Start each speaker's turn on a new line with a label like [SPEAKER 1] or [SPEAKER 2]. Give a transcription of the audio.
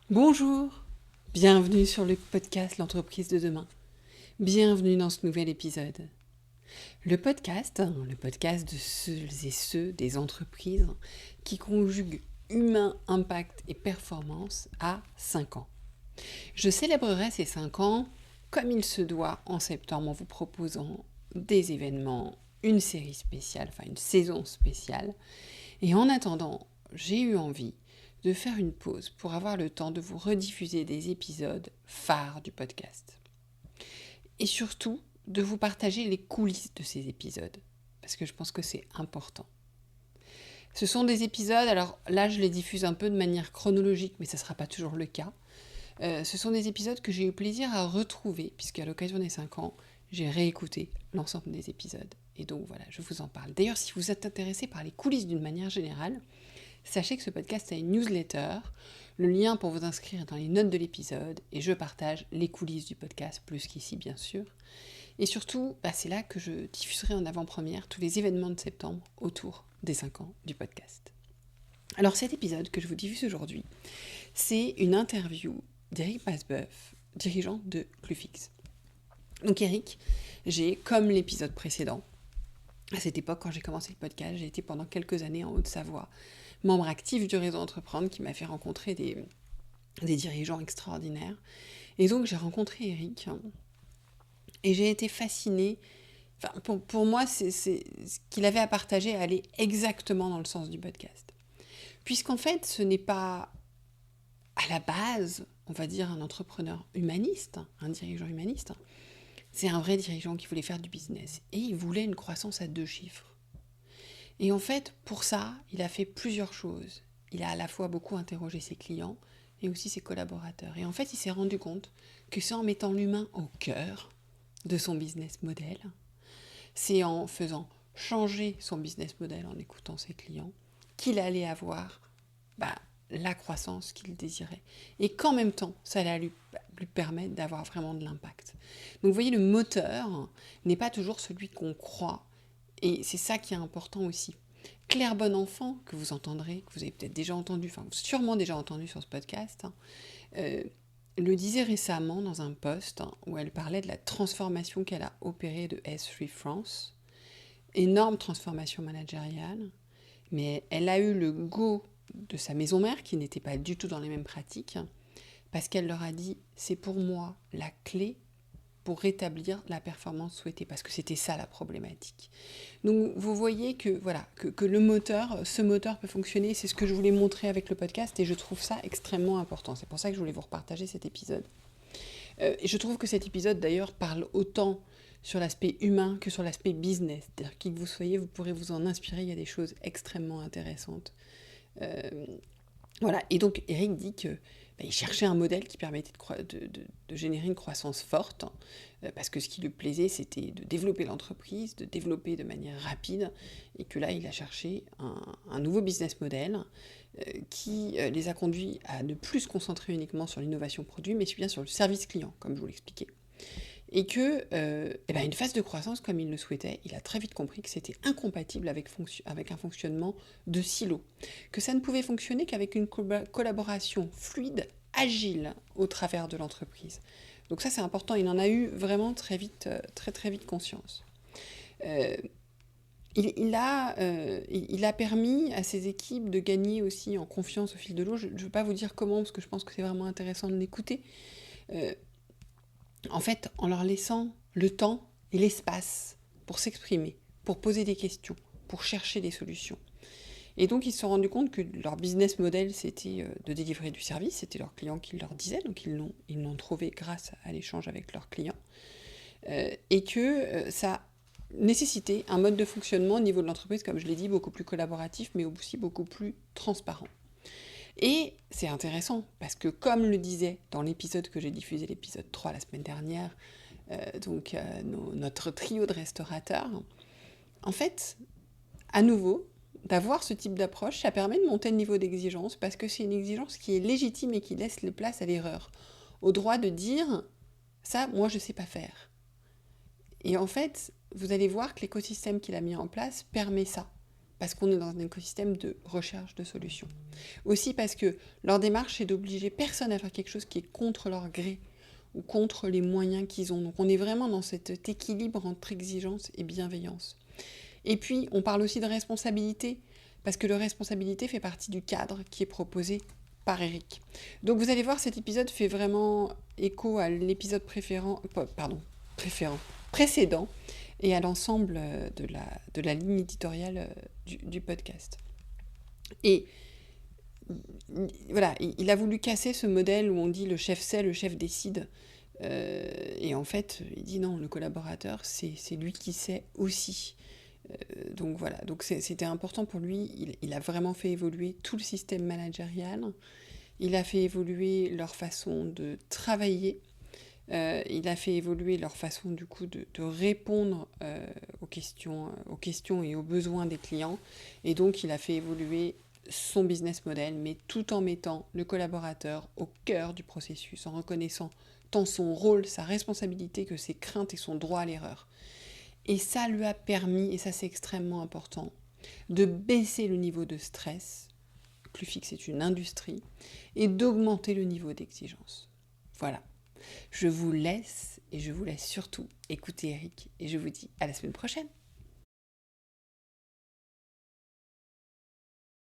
[SPEAKER 1] Bonjour, bienvenue sur le podcast L'entreprise de demain. Bienvenue dans ce nouvel épisode. Le podcast de ceux et ceux des entreprises qui conjuguent humain, impact et performance à 5 ans. Je célébrerai ces 5 ans comme il se doit en septembre en vous proposant des événements, une série spéciale, une saison spéciale. Et en attendant, j'ai eu envie de faire une pause pour avoir le temps de vous rediffuser des épisodes phares du podcast. Et surtout, de vous partager les coulisses de ces épisodes, parce que je pense que c'est important. Ce sont des épisodes, alors là je les diffuse un peu de manière chronologique, mais ça ne sera pas toujours le cas. Ce sont des épisodes que j'ai eu plaisir à retrouver, puisqu'à l'occasion des 5 ans, j'ai réécouté l'ensemble des épisodes. Et donc voilà, je vous en parle. D'ailleurs, si vous êtes intéressé par les coulisses d'une manière générale, sachez que ce podcast a une newsletter. Le lien pour vous inscrire est dans les notes de l'épisode et je partage les coulisses du podcast, plus qu'ici bien sûr. Et surtout, c'est là que je diffuserai en avant-première tous les événements de septembre autour des 5 ans du podcast. Alors cet épisode que je vous diffuse aujourd'hui, c'est une interview d'Éric Masboeuf, dirigeant de Clufix. Donc Éric, j'ai, comme l'épisode précédent, à cette époque, quand j'ai commencé le podcast, j'ai été pendant quelques années en Haute-Savoie, membre actif du réseau Entreprendre qui m'a fait rencontrer des dirigeants extraordinaires. Et donc j'ai rencontré Éric et j'ai été fascinée. Pour moi, c'est ce qu'il avait à partager allait exactement dans le sens du podcast. Puisqu'en fait, ce n'est pas à la base, on va dire, un entrepreneur humaniste, un dirigeant humaniste. C'est un vrai dirigeant qui voulait faire du business. Et il voulait une croissance à 2 chiffres. Et en fait, pour ça, il a fait plusieurs choses. Il a à la fois beaucoup interrogé ses clients et aussi ses collaborateurs. Et en fait, il s'est rendu compte que c'est en mettant l'humain au cœur de son business model, c'est en faisant changer son business model, en écoutant ses clients, qu'il allait avoir la croissance qu'il désirait. Et qu'en même temps, ça allait lui permettre d'avoir vraiment de l'impact. Donc vous voyez, le moteur n'est pas toujours celui qu'on croit. Et c'est ça qui est important aussi. Claire Bonenfant, que vous entendrez, que vous avez peut-être déjà entendu, sûrement déjà entendu sur ce podcast, le disait récemment dans un post où elle parlait de la transformation qu'elle a opérée de S3 France. Énorme transformation managériale, mais elle a eu le go de sa maison mère, qui n'était pas du tout dans les mêmes pratiques, parce qu'elle leur a dit « c'est pour moi la clé pour rétablir la performance souhaitée », parce que c'était ça la problématique. Donc vous voyez que, que le moteur, ce moteur peut fonctionner, c'est ce que je voulais montrer avec le podcast, et je trouve ça extrêmement important. C'est pour ça que je voulais vous repartager cet épisode. Et je trouve que cet épisode, d'ailleurs, parle autant sur l'aspect humain que sur l'aspect business. C'est-à-dire, qui que vous soyez, vous pourrez vous en inspirer, il y a des choses extrêmement intéressantes. Voilà, et donc Éric dit que il cherchait un modèle qui permettait de générer une croissance forte, parce que ce qui lui plaisait, c'était de développer l'entreprise, de développer de manière rapide, et que là, il a cherché un nouveau business model qui les a conduits à ne plus se concentrer uniquement sur l'innovation produit, mais bien sur le service client, comme je vous l'expliquais. Et que une phase de croissance, comme il le souhaitait, il a très vite compris que c'était incompatible avec un fonctionnement de silo, que ça ne pouvait fonctionner qu'avec une collaboration fluide, agile au travers de l'entreprise. Donc ça, c'est important, il en a eu vraiment très très vite conscience. Il a permis à ses équipes de gagner aussi en confiance au fil de l'eau. Je ne veux pas vous dire comment, parce que je pense que c'est vraiment intéressant de l'écouter. En fait, en leur laissant le temps et l'espace pour s'exprimer, pour poser des questions, pour chercher des solutions. Et donc, ils se sont rendus compte que leur business model, c'était de délivrer du service, c'était leurs clients qui leur disaient, donc ils l'ont trouvé grâce à l'échange avec leurs clients, et que ça nécessitait un mode de fonctionnement au niveau de l'entreprise, comme je l'ai dit, beaucoup plus collaboratif, mais aussi beaucoup plus transparent. Et c'est intéressant, parce que comme le disait dans l'épisode que j'ai diffusé, l'épisode 3 la semaine dernière, notre trio de restaurateurs, en fait, à nouveau, d'avoir ce type d'approche, ça permet de monter le niveau d'exigence, parce que c'est une exigence qui est légitime et qui laisse la place à l'erreur, au droit de dire « ça, moi, je ne sais pas faire ». Et en fait, vous allez voir que l'écosystème qu'il a mis en place permet ça. parce qu'on est dans un écosystème de recherche de solutions. Aussi parce que leur démarche, c'est d'obliger personne à faire quelque chose qui est contre leur gré ou contre les moyens qu'ils ont. Donc on est vraiment dans cet équilibre entre exigence et bienveillance. Et puis, on parle aussi de responsabilité, parce que la responsabilité fait partie du cadre qui est proposé par Eric. Donc vous allez voir, cet épisode fait vraiment écho à l'épisode précédent et à l'ensemble de la ligne éditoriale du podcast. Et voilà, il a voulu casser ce modèle où on dit le chef sait, le chef décide. Et en fait, il dit non, le collaborateur, c'est lui qui sait aussi. Donc voilà, donc c'était important pour lui. Il a vraiment fait évoluer tout le système managérial. Il a fait évoluer leur façon de travailler. Il a fait évoluer leur façon du coup de répondre aux questions et aux besoins des clients. Et donc il a fait évoluer son business model, mais tout en mettant le collaborateur au cœur du processus, en reconnaissant tant son rôle, sa responsabilité que ses craintes et son droit à l'erreur. Et ça lui a permis, et ça c'est extrêmement important, de baisser le niveau de stress, Clufix est une industrie, et d'augmenter le niveau d'exigence. Voilà. Je vous laisse, et je vous laisse surtout écouter Eric, et je vous dis à la semaine prochaine.